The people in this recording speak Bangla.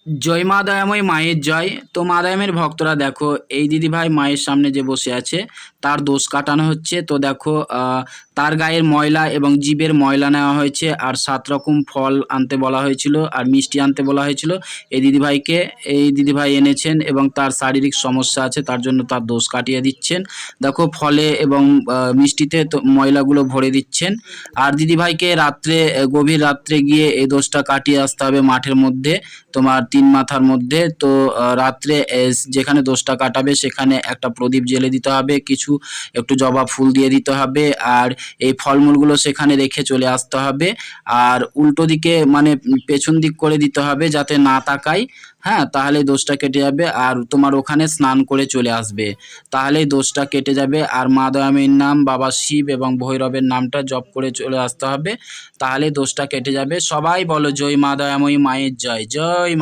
জয় মা দয়াময়ী মায়ের জয়। তো মা দয়াময়ের ভক্তরা দেখো, এই দিদিভাই মায়ের সামনে যে বসে আছে তার দোষ কাটানো হচ্ছে। তো দেখো, তার গায়ের ময়লা এবং জীবের ময়লা নেওয়া হয়েছে, আর 7 রকম ফল আনতে বলা হয়েছিল আর মিষ্টি আনতে বলা হয়েছিল। এই দিদিভাই এনেছেন এবং তার শারীরিক সমস্যা আছে, তার জন্য তার দোষ কাটিয়ে দিচ্ছেন। দেখো, ফলে এবং মিষ্টিতে তো ময়লাগুলো ভরে দিচ্ছেন। আর দিদিভাইকে গভীর রাত্রে গিয়ে এই দোষটা কাটিয়ে আসতে হবে মাঠের মধ্যে, তোমার 3 মাথার মধ্যে। তো রাত্রে যেখানে দোষটা কাটাবে সেখানে একটা প্রদীপ জ্বেলে দিতে হবে, একটু জবা ফুল দিয়ে দিতে হবে, আর এই ফলমূলগুলো সেখানে রেখে চলে আসতে হবে। আর উল্টো দিকে মানে পেছন দিক করে দিতে হবে যাতে না তাকায়। হ্যাঁ, তাহলেই দোষটা কেটে যাবে। আর তোমার ওখানে স্নান করে চলে আসবে, তাহলেই দোষটা কেটে যাবে। আর মা দয়াময়ীর নাম, বাবা শিব এবং ভৈরবের নামটা জপ করে চলে আসতে হবে, তাহলে দোষটা কেটে যাবে। সবাই বলো জয় মা দয়াময়ী মায়ের জয়, জয় মা।